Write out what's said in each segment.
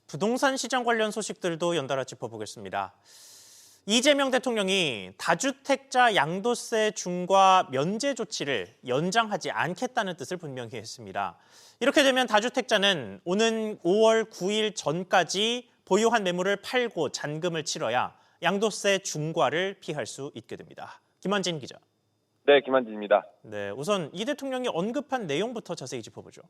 부동산 시장 관련 소식들도 연달아 짚어보겠습니다. 이재명 대통령이 다주택자 양도세 중과 면제 조치를 연장하지 않겠다는 뜻을 분명히 했습니다. 이렇게 되면 다주택자는 오는 5월 9일 전까지 보유한 매물을 팔고 잔금을 치러야 양도세 중과를 피할 수 있게 됩니다. 김한진 기자. 네, 김한진입니다. 네, 우선 이 대통령이 언급한 내용부터 자세히 짚어보죠.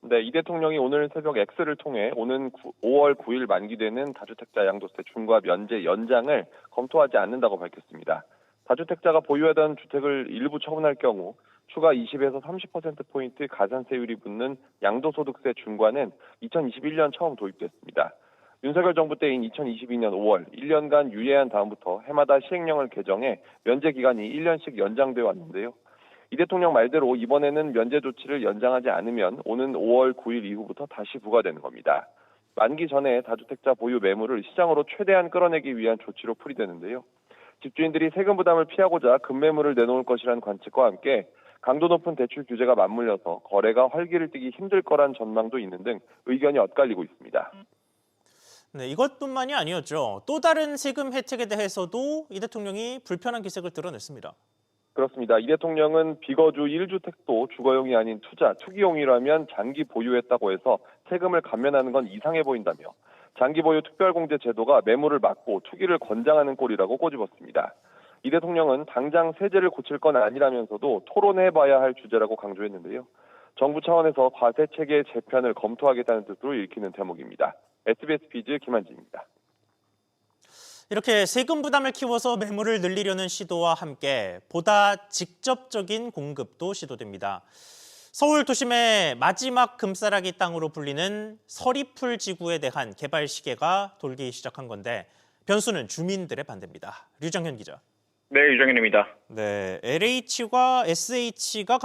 네, 이 대통령이 오늘 새벽 X를 통해 오는 5월 9일 만기되는 다주택자 양도세 중과 면제 연장을 검토하지 않는다고 밝혔습니다. 다주택자가 보유하던 주택을 일부 처분할 경우 추가 20에서 30%포인트 가산세율이 붙는 양도소득세 중과는 2021년 처음 도입됐습니다. 윤석열 정부 때인 2022년 5월 1년간 유예한 다음부터 해마다 시행령을 개정해 면제 기간이 1년씩 연장되어 왔는데요. 이 대통령 말대로 이번에는 면제 조치를 연장하지 않으면 오는 5월 9일 이후부터 다시 부과되는 겁니다. 만기 전에 다주택자 보유 매물을 시장으로 최대한 끌어내기 위한 조치로 풀이되는데요. 집주인들이 세금 부담을 피하고자 급매물을 내놓을 것이라는 관측과 함께 강도 높은 대출 규제가 맞물려서 거래가 활기를 띠기 힘들 거란 전망도 있는 등 의견이 엇갈리고 있습니다. 네, 이것뿐만이 아니었죠. 또 다른 세금 혜택에 대해서도 이 대통령이 불편한 기색을 드러냈습니다. 그렇습니다. 이 대통령은 비거주 1주택도 주거용이 아닌 투기용이라면 장기 보유했다고 해서 세금을 감면하는 건 이상해 보인다며 장기 보유 특별공제 제도가 매물을 막고 투기를 권장하는 꼴이라고 꼬집었습니다. 이 대통령은 당장 세제를 고칠 건 아니라면서도 토론해봐야 할 주제라고 강조했는데요. 정부 차원에서 과세 체계 재편을 검토하겠다는 뜻으로 읽히는 대목입니다. SBS 비즈 김한진입니다. 이렇게 세금 부담을 키워서 매물을 늘리려는 시도와 함께 보다 직접적인 공급도 시도됩니다. 서울 도심의 마지막 금싸라기 땅으로 불리는 서리풀 지구에 대한 개발 시계가 돌기 시작한 건데 변수는 주민들의 반대입니다. 류정현 기자. 네, 유정현입니다. 네, LH와 SH가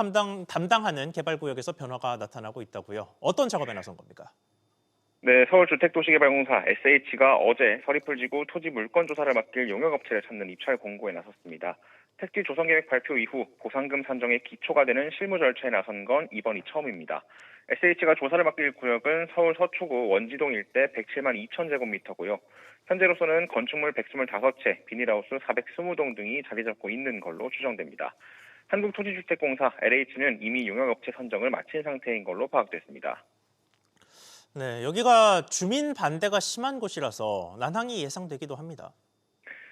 담당하는 개발구역에서 변화가 나타나고 있다고요. 어떤 작업에 나선 겁니까? 네, 서울주택도시개발공사 SH가 어제 서리풀지구 토지 물건 조사를 맡길 용역업체를 찾는 입찰 공고에 나섰습니다. 택지 조성계획 발표 이후 보상금 산정의 기초가 되는 실무 절차에 나선 건 이번이 처음입니다. SH가 조사를 맡길 구역은 서울 서초구 원지동 일대 107만 2천 제곱미터고요. 현재로서는 건축물 125채, 비닐하우스 420동 등이 자리 잡고 있는 걸로 추정됩니다. 한국토지주택공사 LH는 이미 용역업체 선정을 마친 상태인 걸로 파악됐습니다. 네, 여기가 주민 반대가 심한 곳이라서 난항이 예상되기도 합니다.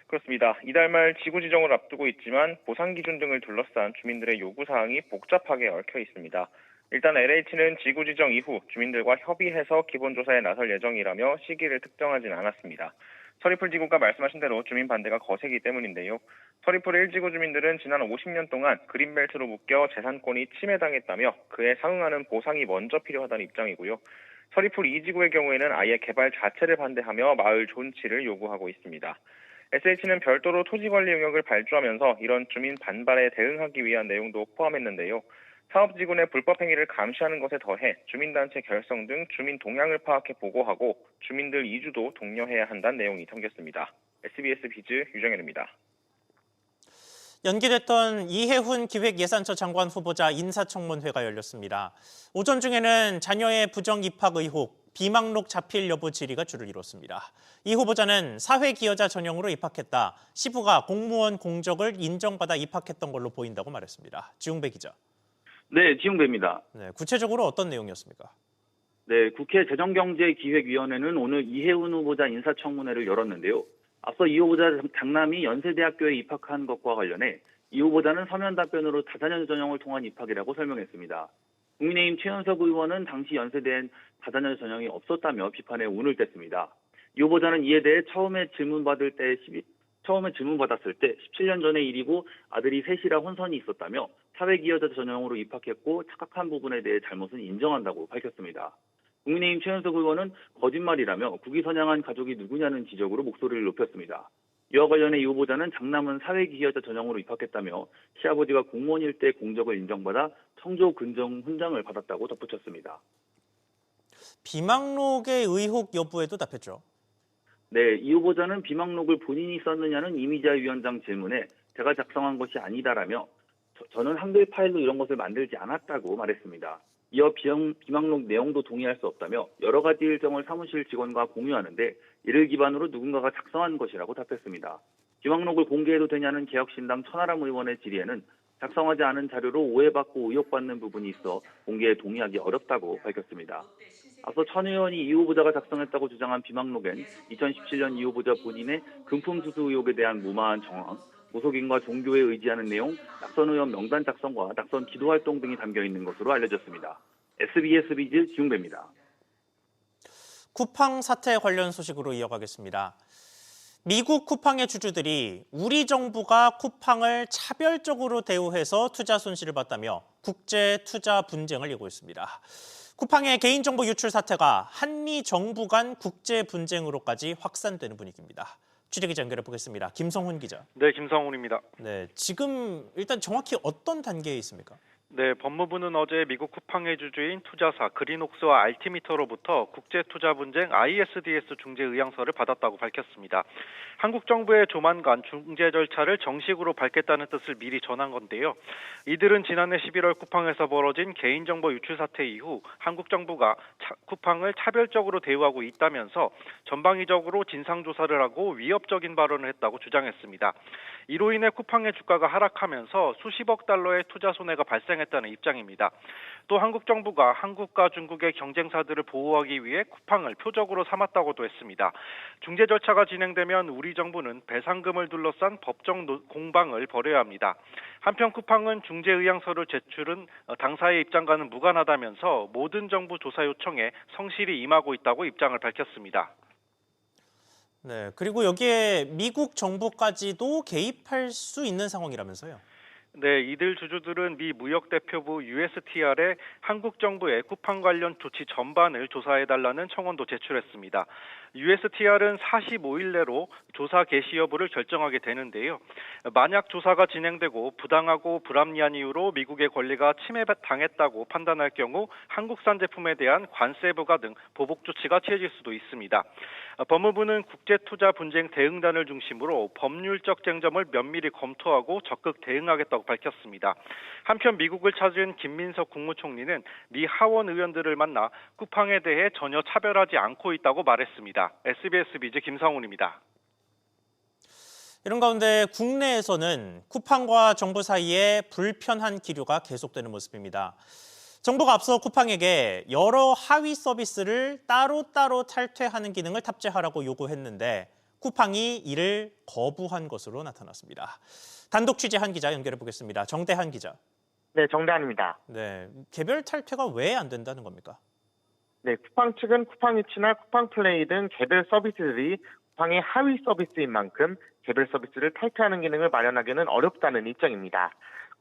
그렇습니다. 이달 말 지구 지정을 앞두고 있지만 보상 기준 등을 둘러싼 주민들의 요구 사항이 복잡하게 얽혀 있습니다. 일단 LH는 지구 지정 이후 주민들과 협의해서 기본 조사에 나설 예정이라며 시기를 특정하진 않았습니다. 서리풀 지구가 말씀하신 대로 주민 반대가 거세기 때문인데요. 서리풀 1지구 주민들은 지난 50년 동안 그린벨트로 묶여 재산권이 침해당했다며 그에 상응하는 보상이 먼저 필요하다는 입장이고요. 서리풀 2지구의 경우에는 아예 개발 자체를 반대하며 마을 존치를 요구하고 있습니다. SH는 별도로 토지관리 영역을 발주하면서 이런 주민 반발에 대응하기 위한 내용도 포함했는데요. 사업지구 내 불법 행위를 감시하는 것에 더해 주민단체 결성 등 주민 동향을 파악해 보고하고 주민들 이주도 독려해야 한다는 내용이 담겼습니다. SBS 비즈 유정현입니다. 연기됐던 이해훈 기획예산처 장관 후보자 인사청문회가 열렸습니다. 오전 중에는 자녀의 부정 입학 의혹, 비망록 자필 여부 질의가 주를 이뤘습니다. 이 후보자는 사회기여자 전형으로 입학했다. 시부가 공무원 공적을 인정받아 입학했던 걸로 보인다고 말했습니다. 지웅배 기자. 네, 지웅배입니다. 네, 구체적으로 어떤 내용이었습니까? 네, 국회 재정경제기획위원회는 오늘 이해훈 후보자 인사청문회를 열었는데요. 앞서 이 후보자 장남이 연세대학교에 입학한 것과 관련해 이 후보자는 서면 답변으로 다자녀 전형을 통한 입학이라고 설명했습니다. 국민의힘 최현석 의원은 당시 연세대엔 다자녀 전형이 없었다며 비판에 운을 뗐습니다. 이 후보자는 이에 대해 처음에 질문받았을 때 17년 전의 일이고 아들이 셋이라 혼선이 있었다며 사회기여자 전형으로 입학했고 착각한 부분에 대해 잘못은 인정한다고 밝혔습니다. 국민의힘 최현석 의원은 거짓말이라며 국위선양한 가족이 누구냐는 지적으로 목소리를 높였습니다. 이와 관련해 이 후보자는 장남은 사회기여자 전형으로 입학했다며 시아버지가 공무원일 때 공적을 인정받아 청조 근정 훈장을 받았다고 덧붙였습니다. 비망록의 의혹 여부에도 답했죠. 네, 이 후보자는 비망록을 본인이 썼느냐는 이미자 위원장 질문에 제가 작성한 것이 아니다라며 저는 한글 파일로 이런 것을 만들지 않았다고 말했습니다. 이어 비망록 내용도 동의할 수 없다며 여러 가지 일정을 사무실 직원과 공유하는데 이를 기반으로 누군가가 작성한 것이라고 답했습니다. 비망록을 공개해도 되냐는 개혁신당 천하람 의원의 질의에는 작성하지 않은 자료로 오해받고 의혹받는 부분이 있어 공개에 동의하기 어렵다고 밝혔습니다. 앞서 천 의원이 이 후보자가 작성했다고 주장한 비망록엔 2017년 이 후보자 본인의 금품 수수 의혹에 대한 무마한 정황, 무속인과 종교에 의지하는 내용, 낙선 의원 명단 작성과 낙선 기도 활동 등이 담겨 있는 것으로 알려졌습니다. SBS 비즈 기웅배입니다. 쿠팡 사태 관련 소식으로 이어가겠습니다. 미국 쿠팡의 주주들이 우리 정부가 쿠팡을 차별적으로 대우해서 투자 손실을 봤다며 국제 투자 분쟁을 일고 있습니다. 쿠팡의 개인정보 유출 사태가 한미 정부 간 국제 분쟁으로까지 확산되는 분위기입니다. 취재기자 연결해 보겠습니다. 김성훈 기자. 네, 김성훈입니다. 네, 지금 일단 정확히 어떤 단계에 있습니까? 네, 법무부는 어제 미국 쿠팡의 주주인 투자사 그린옥스와 알티미터로부터 국제투자 분쟁 ISDS 중재 의향서를 받았다고 밝혔습니다. 한국 정부의 조만간 중재 절차를 정식으로 밟겠다는 뜻을 미리 전한 건데요. 이들은 지난해 11월 쿠팡에서 벌어진 개인정보 유출 사태 이후 한국 정부가 쿠팡을 차별적으로 대우하고 있다면서 전방위적으로 진상조사를 하고 위협적인 발언을 했다고 주장했습니다. 이로 인해 쿠팡의 주가가 하락하면서 수십억 달러의 투자 손해가 발생했다는 입장입니다. 또 한국 정부가 한국과 중국의 경쟁사들을 보호하기 위해 쿠팡을 표적으로 삼았다고도 했습니다. 중재 절차가 진행되면 우리 정부는 배상금을 둘러싼 법정 공방을 벌여야 합니다. 한편 쿠팡은 중재 의향서를 제출은 당사의 입장과는 무관하다면서 모든 정부 조사 요청에 성실히 임하고 있다고 입장을 밝혔습니다. 네, 그리고 여기에 미국 정부까지도 개입할 수 있는 상황이라면서요? 네, 이들 주주들은 미 무역대표부 USTR에 한국 정부의 쿠팡 관련 조치 전반을 조사해달라는 청원도 제출했습니다. USTR은 45일 내로 조사 개시 여부를 결정하게 되는데요. 만약 조사가 진행되고 부당하고 불합리한 이유로 미국의 권리가 침해당했다고 판단할 경우 한국산 제품에 대한 관세 부과 등 보복 조치가 취해질 수도 있습니다. 법무부는 국제투자 분쟁 대응단을 중심으로 법률적 쟁점을 면밀히 검토하고 적극 대응하겠다고 밝혔습니다. 한편 미국을 찾은 김민석 국무총리는 미 하원 의원들을 만나 쿠팡에 대해 전혀 차별하지 않고 있다고 말했습니다. SBS 비즈 김성훈입니다. 이런 가운데 국내에서는 쿠팡과 정부 사이에 불편한 기류가 계속되는 모습입니다. 정부가 앞서 쿠팡에게 여러 하위 서비스를 따로따로 탈퇴하는 기능을 탑재하라고 요구했는데 쿠팡이 이를 거부한 것으로 나타났습니다. 단독 취재한 기자 연결해 보겠습니다. 정대한 기자. 네, 정대한입니다. 네, 개별 탈퇴가 왜 안 된다는 겁니까? 네, 쿠팡 측은 쿠팡이츠나 쿠팡플레이 등 개별 서비스들이 쿠팡의 하위 서비스인 만큼 개별 서비스를 탈퇴하는 기능을 마련하기는 어렵다는 입장입니다.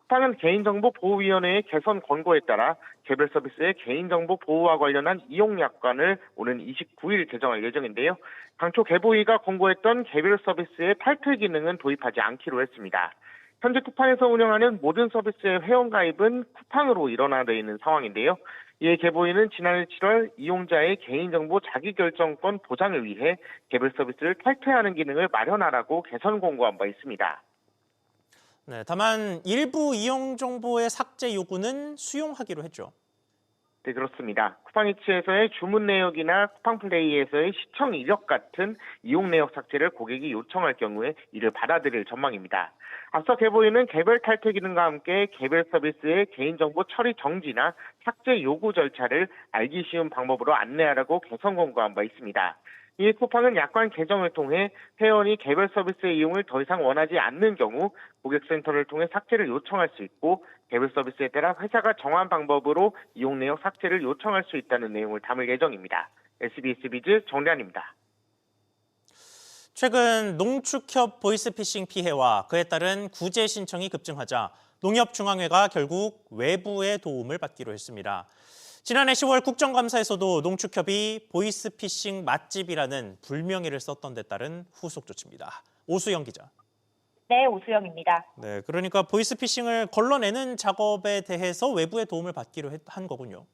쿠팡은 개인정보보호위원회의 개선 권고에 따라 개별 서비스의 개인정보 보호와 관련한 이용약관을 오는 29일 개정할 예정인데요. 당초 개보위가 권고했던 개별 서비스의 탈퇴 기능은 도입하지 않기로 했습니다. 현재 쿠팡에서 운영하는 모든 서비스의 회원가입은 쿠팡으로 일원화되어 있는 상황인데요. 이에 개보위는 지난해 7월 이용자의 개인정보 자기결정권 보장을 위해 개별 서비스를 탈퇴하는 기능을 마련하라고 개선 권고한 바 있습니다. 네, 다만 일부 이용 정보의 삭제 요구는 수용하기로 했죠. 네, 그렇습니다. 쿠팡이츠에서의 주문 내역이나 쿠팡플레이에서의 시청 이력 같은 이용 내역 삭제를 고객이 요청할 경우에 이를 받아들일 전망입니다. 앞서 개보위는 개별 탈퇴 기능과 함께 개별 서비스의 개인정보 처리 정지나 삭제 요구 절차를 알기 쉬운 방법으로 안내하라고 개선 권고한 바 있습니다. 이에 쿠팡은 약관 개정을 통해 회원이 개별 서비스의 이용을 더 이상 원하지 않는 경우 고객센터를 통해 삭제를 요청할 수 있고 개별 서비스에 따라 회사가 정한 방법으로 이용 내역 삭제를 요청할 수 있다는 내용을 담을 예정입니다. SBS 비즈 정대한입니다. 최근 농축협 보이스피싱 피해와 그에 따른 구제 신청이 급증하자 농협중앙회가 결국 외부의 도움을 받기로 했습니다. 지난해 10월 국정감사에서도 농축협이 보이스피싱 맛집이라는 불명예를 썼던 데 따른 후속 조치입니다. 오수영 기자. 네, 오수영입니다. 네, 그러니까 보이스피싱을 걸러내는 작업에 대해서 외부의 도움을 받기로 한 거군요.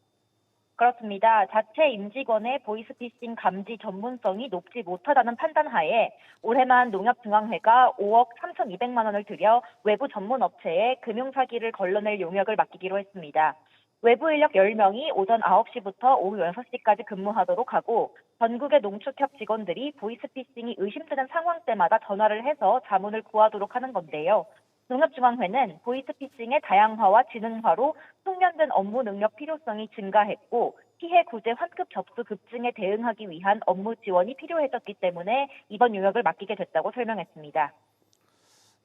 그렇습니다. 자체 임직원의 보이스피싱 감지 전문성이 높지 못하다는 판단하에 올해만 농협중앙회가 5억 3,200만 원을 들여 외부 전문 업체에 금융사기를 걸러낼 용역을 맡기기로 했습니다. 외부 인력 10명이 오전 9시부터 오후 6시까지 근무하도록 하고 전국의 농축협 직원들이 보이스피싱이 의심되는 상황 때마다 전화를 해서 자문을 구하도록 하는 건데요. 농협중앙회는 보이스피싱의 다양화와 지능화로 숙련된 업무 능력 필요성이 증가했고 피해 구제 환급 접수 급증에 대응하기 위한 업무 지원이 필요해졌기 때문에 이번 용역을 맡기게 됐다고 설명했습니다.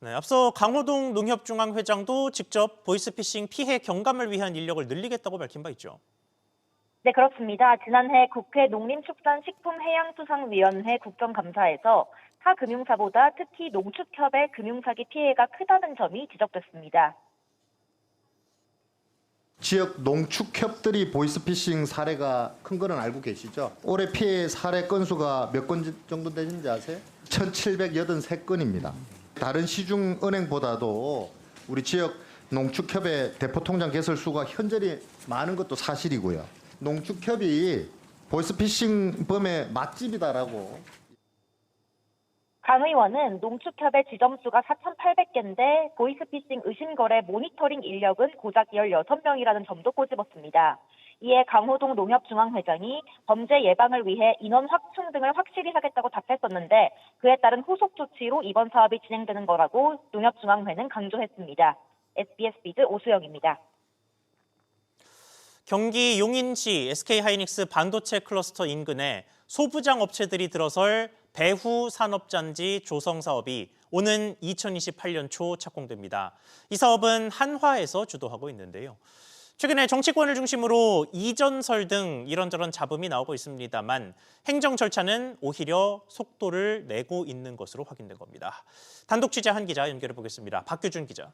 네, 앞서 강호동 농협중앙회장도 직접 보이스피싱 피해 경감을 위한 인력을 늘리겠다고 밝힌 바 있죠. 네, 그렇습니다. 지난해 국회 농림축산식품해양수산위원회 국정감사에서 타 금융사보다 특히 농축협의 금융사기 피해가 크다는 점이 지적됐습니다. 지역 농축협들이 보이스피싱 사례가 큰 거는 알고 계시죠? 올해 피해 사례 건수가 몇 건 정도 되는지 아세요? 1,783건입니다. 다른 시중은행보다도 우리 지역 농축협의 대포통장 개설 수가 현저히 많은 것도 사실이고요. 농축협이 보이스피싱범의 맛집이다라고. 강 의원은 농축협의 지점수가 4,800개인데 보이스피싱 의심거래 모니터링 인력은 고작 16명이라는 점도 꼬집었습니다. 이에 강호동 농협중앙회장이 범죄 예방을 위해 인원 확충 등을 확실히 하겠다고 답했었는데 그에 따른 후속 조치로 이번 사업이 진행되는 거라고 농협중앙회는 강조했습니다. SBS 비즈 오수영입니다. 경기 용인시 SK하이닉스 반도체 클러스터 인근에 소부장 업체들이 들어설 배후 산업단지 조성 사업이 오는 2028년 초 착공됩니다. 이 사업은 한화에서 주도하고 있는데요. 최근에 정치권을 중심으로 이전설 등 이런저런 잡음이 나오고 있습니다만 행정 절차는 오히려 속도를 내고 있는 것으로 확인된 겁니다. 단독 취재 한 기자 연결해 보겠습니다. 박규준 기자.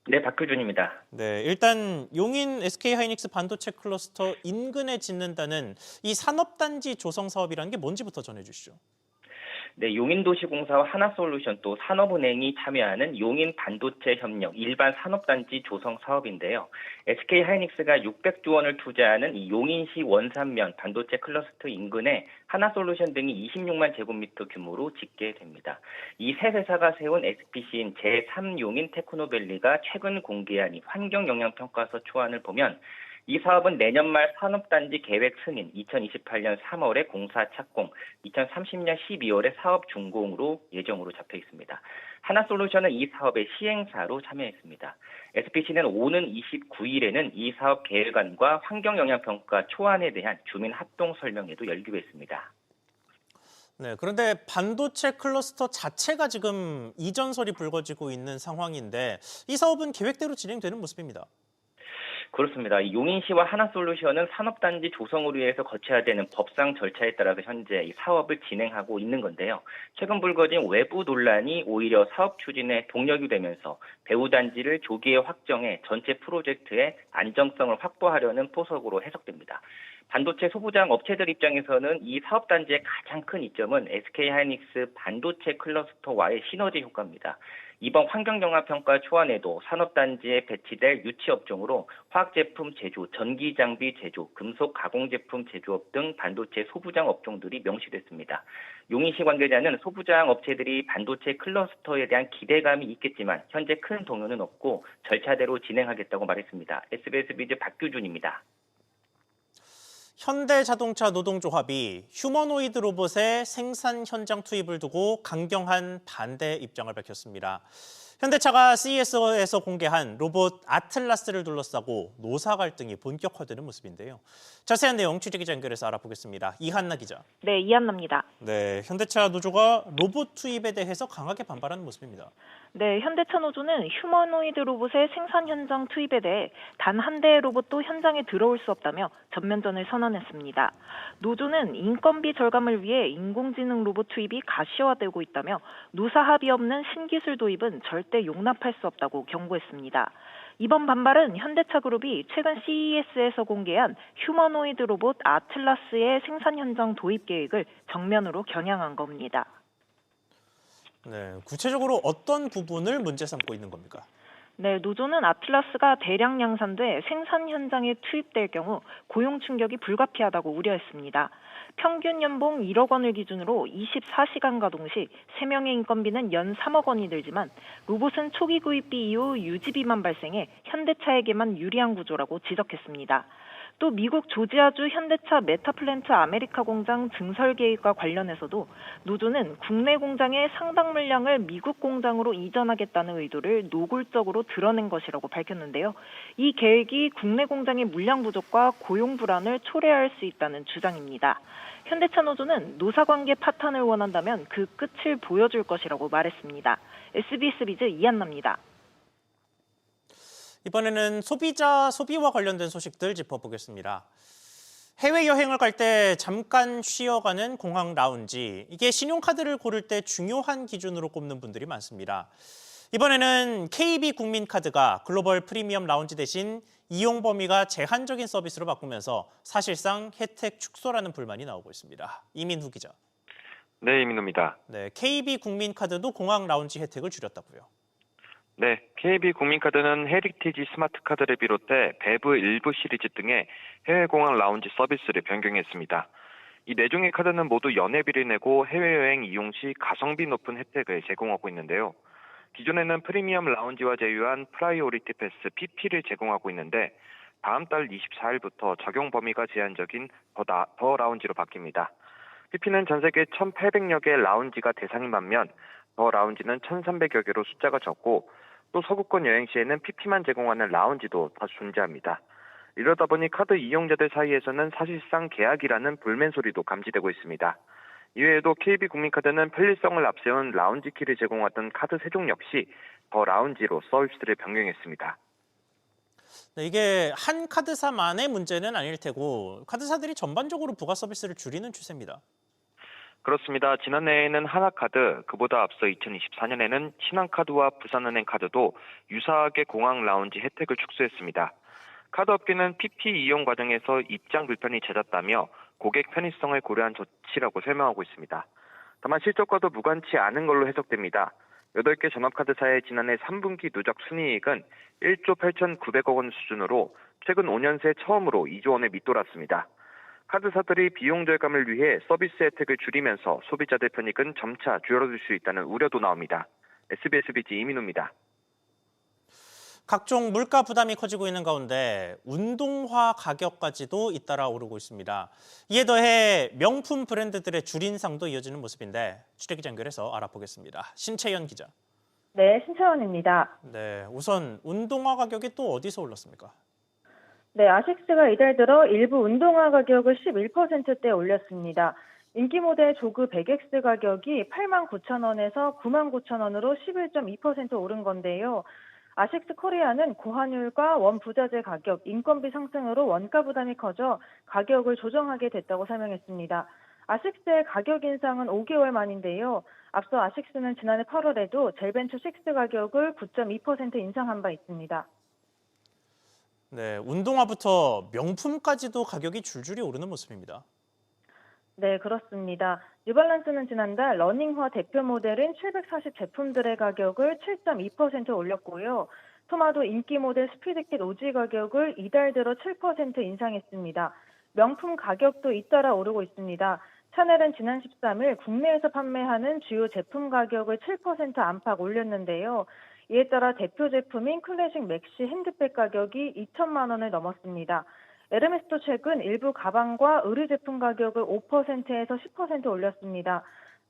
네, 박규준입니다. 네, 일단 용인 SK하이닉스 반도체 클러스터 인근에 짓는다는 이 산업단지 조성 사업이라는 게 뭔지부터 전해주시죠. 네, 용인도시공사와 하나솔루션 또 산업은행이 참여하는 용인 반도체 협력 일반 산업단지 조성 사업인데요. SK하이닉스가 600조 원을 투자하는 이 용인시 원산면 반도체 클러스터 인근에 하나솔루션 등이 26만 제곱미터 규모로 짓게 됩니다. 이 세 회사가 세운 SPC인 제3용인 테크노밸리가 최근 공개한 이 환경영향평가서 초안을 보면 이 사업은 내년 말 산업단지 계획 승인, 2028년 3월에 공사 착공, 2030년 12월에 사업 준공으로 예정으로 잡혀 있습니다. 하나솔루션은 이 사업의 시행사로 참여했습니다. SPC는 오는 29일에는 이 사업 계획안과 환경영향평가 초안에 대한 주민 합동 설명회도 열기로 했습니다. 네, 그런데 반도체 클러스터 자체가 지금 이전설이 불거지고 있는 상황인데 이 사업은 계획대로 진행되는 모습입니다. 그렇습니다. 용인시와 하나솔루션은 산업단지 조성을 위해서 거쳐야 되는 법상 절차에 따라서 현재 이 사업을 진행하고 있는 건데요. 최근 불거진 외부 논란이 오히려 사업 추진에 동력이 되면서 배후단지를 조기에 확정해 전체 프로젝트의 안정성을 확보하려는 포석으로 해석됩니다. 반도체 소부장 업체들 입장에서는 이 사업단지의 가장 큰 이점은 SK하이닉스 반도체 클러스터와의 시너지 효과입니다. 이번 환경영향평가 초안에도 산업단지에 배치될 유치업종으로 화학제품 제조, 전기장비 제조, 금속 가공제품 제조업 등 반도체 소부장 업종들이 명시됐습니다. 용인시 관계자는 소부장 업체들이 반도체 클러스터에 대한 기대감이 있겠지만 현재 큰 동요는 없고 절차대로 진행하겠다고 말했습니다. SBS 비즈 박규준입니다. 현대자동차 노동조합이 휴머노이드 로봇의 생산 현장 투입을 두고 강경한 반대 입장을 밝혔습니다. 현대차가 CES에서 공개한 로봇 아틀라스를 둘러싸고 노사 갈등이 본격화되는 모습인데요. 자세한 내용 취재기자 연결해서 알아보겠습니다. 이한나 기자. 네, 이한나입니다. 네, 현대차 노조가 로봇 투입에 대해서 강하게 반발하는 모습입니다. 네, 현대차 노조는 휴머노이드 로봇의 생산 현장 투입에 대해 단 한 대의 로봇도 현장에 들어올 수 없다며 전면전을 선언했습니다. 노조는 인건비 절감을 위해 인공지능 로봇 투입이 가시화되고 있다며 노사 합의 없는 신기술 도입은 절대 용납할 수 없다고 경고했습니다. 이번 반발은 현대차 그룹이 최근 CES에서 공개한 휴머노이드 로봇 아틀라스의 생산 현장 도입 계획을 정면으로 겨냥한 겁니다. 네, 구체적으로 어떤 부분을 문제 삼고 있는 겁니까? 네, 노조는 아틀라스가 대량 양산돼 생산 현장에 투입될 경우 고용 충격이 불가피하다고 우려했습니다. 평균 연봉 1억 원을 기준으로 24시간 가동 시 3명의 인건비는 연 3억 원이 들지만 로봇은 초기 구입비 이후 유지비만 발생해 현대차에게만 유리한 구조라고 지적했습니다. 또 미국 조지아주 현대차 메타플랜트 아메리카 공장 증설 계획과 관련해서도 노조는 국내 공장의 상당 물량을 미국 공장으로 이전하겠다는 의도를 노골적으로 드러낸 것이라고 밝혔는데요. 이 계획이 국내 공장의 물량 부족과 고용 불안을 초래할 수 있다는 주장입니다. 현대차 노조는 노사관계 파탄을 원한다면 그 끝을 보여줄 것이라고 말했습니다. SBS 비즈 이한나입니다. 이번에는 소비와 관련된 소식들 짚어보겠습니다. 해외여행을 갈 때 잠깐 쉬어가는 공항 라운지, 이게 신용카드를 고를 때 중요한 기준으로 꼽는 분들이 많습니다. 이번에는 KB 국민카드가 글로벌 프리미엄 라운지 대신 이용 범위가 제한적인 서비스로 바꾸면서 사실상 혜택 축소라는 불만이 나오고 있습니다. 이민후 기자. 네, 이민호입니다. 네, KB 국민카드도 공항 라운지 혜택을 줄였다고요. 네, KB 국민카드는 헤리티지 스마트카드를 비롯해 배브 일부 시리즈 등의 해외공항 라운지 서비스를 변경했습니다. 이 4종의 카드는 모두 연회비를 내고 해외여행 이용 시 가성비 높은 혜택을 제공하고 있는데요. 기존에는 프리미엄 라운지와 제휴한 프라이오리티 패스 PP를 제공하고 있는데 다음 달 24일부터 적용 범위가 제한적인 더 라운지로 바뀝니다. PP는 전 세계 1,800여 개 라운지가 대상인 반면 더 라운지는 1,300여 개로 숫자가 적고 또 서구권 여행 시에는 PP만 제공하는 라운지도 더 존재합니다. 이러다 보니 카드 이용자들 사이에서는 사실상 계약이라는 불맨 소리도 감지되고 있습니다. 이외에도 KB 국민카드는 편리성을 앞세운 라운지 키를 제공하던 카드 3종 역시 더 라운지로 서비스를 변경했습니다. 네, 이게 한 카드사만의 문제는 아닐 테고 카드사들이 전반적으로 부가 서비스를 줄이는 추세입니다. 그렇습니다. 지난해에는 하나카드, 그보다 앞서 2024년에는 신한카드와 부산은행 카드도 유사하게 공항 라운지 혜택을 축소했습니다. 카드업계는 PP 이용 과정에서 입장 불편이 잦았다며 고객 편의성을 고려한 조치라고 설명하고 있습니다. 다만 실적과도 무관치 않은 걸로 해석됩니다. 8개 전업카드사의 지난해 3분기 누적 순이익은 1조 8,900억 원 수준으로 최근 5년 새 처음으로 2조 원에 밑돌았습니다. 카드사들이 비용 절감을 위해 서비스 혜택을 줄이면서 소비자들 편익은 점차 줄어들 수 있다는 우려도 나옵니다. SBS 비즈 이민호입니다. 각종 물가 부담이 커지고 있는 가운데 운동화 가격까지도 잇따라 오르고 있습니다. 이에 더해 명품 브랜드들의 줄인상도 이어지는 모습인데 취재기자 연결해서 알아보겠습니다. 신채연 기자. 네, 신채연입니다. 네, 우선 운동화 가격이 또 어디서 올랐습니까? 네, 아식스가 이달 들어 일부 운동화 가격을 11%대 올렸습니다. 인기 모델 조그 100X 가격이 89,000원에서 99,000원으로 11.2% 오른 건데요. 아식스 코리아는 고환율과 원부자재 가격, 인건비 상승으로 원가 부담이 커져 가격을 조정하게 됐다고 설명했습니다. 아식스의 가격 인상은 5개월 만인데요. 앞서 아식스는 지난해 8월에도 젤벤처 6 가격을 9.2% 인상한 바 있습니다. 네, 운동화부터 명품까지도 가격이 줄줄이 오르는 모습입니다. 네, 그렇습니다. 뉴발란스는 지난달 러닝화 대표 모델인 740 제품들의 가격을 7.2% 올렸고요. 토마도 인기 모델 스피드킷 오지 가격을 이달 들어 7% 인상했습니다. 명품 가격도 잇따라 오르고 있습니다. 샤넬은 지난 13일 국내에서 판매하는 주요 제품 가격을 7% 안팎 올렸는데요. 이에 따라 대표 제품인 클래식 맥시 핸드백 가격이 2천만 원을 넘었습니다. 에르메스도 최근 일부 가방과 의류 제품 가격을 5%에서 10% 올렸습니다.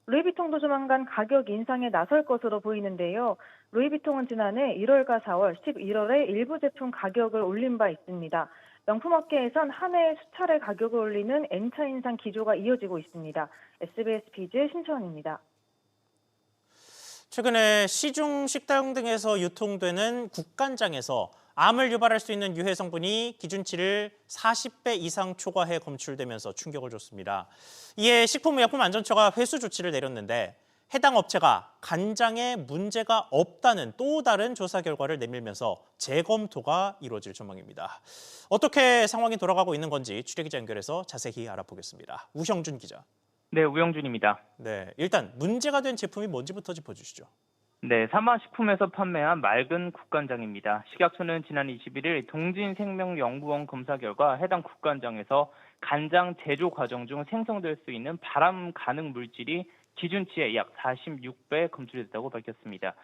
루이비통도 조만간 가격 인상에 나설 것으로 보이는데요. 루이비통은 지난해 1월과 4월, 11월에 일부 제품 가격을 올린 바 있습니다. 명품업계에선 한 해에 수차례 가격을 올리는 N차 인상 기조가 이어지고 있습니다. SBS 비즈 신채원입니다. 최근에 시중 식당 등에서 유통되는 국간장에서 암을 유발할 수 있는 유해 성분이 기준치를 40배 이상 초과해 검출되면서 충격을 줬습니다. 이에 식품의약품안전처가 회수 조치를 내렸는데 해당 업체가 간장에 문제가 없다는 또 다른 조사 결과를 내밀면서 재검토가 이루어질 전망입니다. 어떻게 상황이 돌아가고 있는 건지 취재기자 연결해서 자세히 알아보겠습니다. 우형준 기자. 네, 우영준입니다. 네, 일단 문제가 된 제품이 뭔지부터 짚어주시죠. 네, 사마식품에서 판매한 맑은 국간장입니다. 식약처는 지난 21일 동진생명연구원 검사 결과 해당 국간장에서 간장 제조 과정 중 생성될 수 있는 발암 가능 물질이 기준치의 약 46배 검출됐다고 밝혔습니다.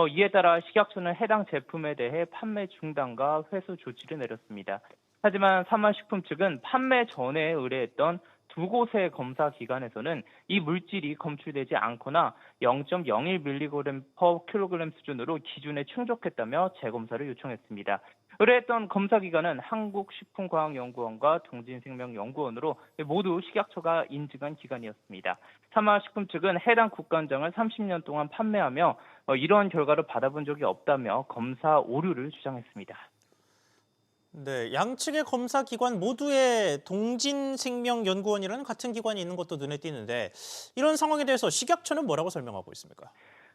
이에 따라 식약처는 해당 제품에 대해 판매 중단과 회수 조치를 내렸습니다. 하지만 사마식품 측은 판매 전에 의뢰했던 두 곳의 검사 기관에서는 이 물질이 검출되지 않거나 0.01mg/kg 수준으로 기준에 충족했다며 재검사를 요청했습니다. 의뢰했던 검사 기관은 한국식품과학연구원과 동진생명연구원으로 모두 식약처가 인증한 기관이었습니다. 사마식품 측은 해당 국간장을 30년 동안 판매하며 이러한 결과를 받아본 적이 없다며 검사 오류를 주장했습니다. 네, 양측의 검사 기관 모두의 동진생명연구원이라는 같은 기관이 있는 것도 눈에 띄는데 이런 상황에 대해서 식약처는 뭐라고 설명하고 있습니까?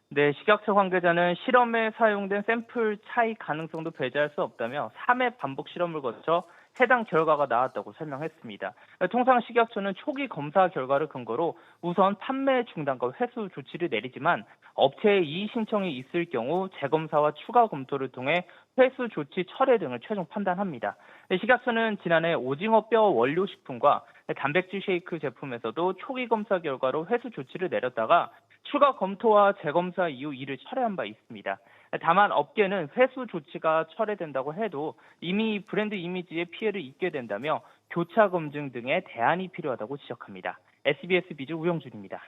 네, 식약처 관계자는 실험에 사용된 샘플 차이 가능성도 배제할 수 없다며 3회 반복 실험을 거쳐 해당 결과가 나왔다고 설명했습니다. 통상 식약처는 초기 검사 결과를 근거로 우선 판매 중단과 회수 조치를 내리지만 업체의 이의 신청이 있을 경우 재검사와 추가 검토를 통해 회수 조치 철회 등을 최종 판단합니다. 식약처는 지난해 오징어 뼈 원료 식품과 단백질 쉐이크 제품에서도 초기 검사 결과로 회수 조치를 내렸다가 추가 검토와 재검사 이후 이를 철회한 바 있습니다. 다만 업계는 회수 조치가 철회된다고 해도 이미 브랜드 이미지에 피해를 입게 된다며 교차 검증 등의 대안이 필요하다고 지적합니다. SBS 비즈 우영준입니다.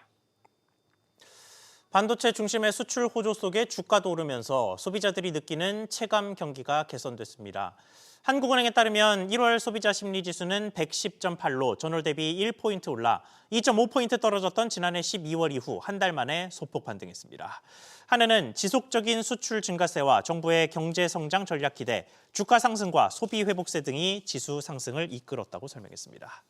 반도체 중심의 수출 호조 속에 주가도 오르면서 소비자들이 느끼는 체감 경기가 개선됐습니다. 한국은행에 따르면 1월 소비자 심리지수는 110.8로 전월 대비 1포인트 올라 2.5포인트 떨어졌던 지난해 12월 이후 한 달 만에 소폭 반등했습니다. 한은은 지속적인 수출 증가세와 정부의 경제 성장 전략 기대, 주가 상승과 소비 회복세 등이 지수 상승을 이끌었다고 설명했습니다.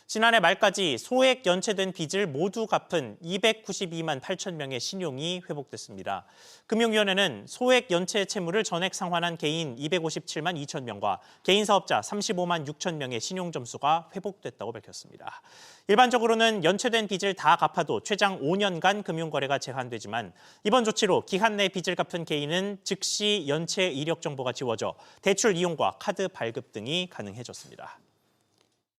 지난해 말까지 소액 연체된 빚을 모두 갚은 292만 8천 명의 신용이 회복됐습니다. 금융위원회는 소액 연체 채무를 전액 상환한 개인 257만 2천 명과 개인 사업자 35만 6천 명의 신용 점수가 회복됐다고 밝혔습니다. 일반적으로는 연체된 빚을 다 갚아도 최장 5년간 금융거래가 제한되지만 이번 조치로 기한 내 빚을 갚은 개인은 즉시 연체 이력 정보가 지워져 대출 이용과 카드 발급 등이 가능해졌습니다.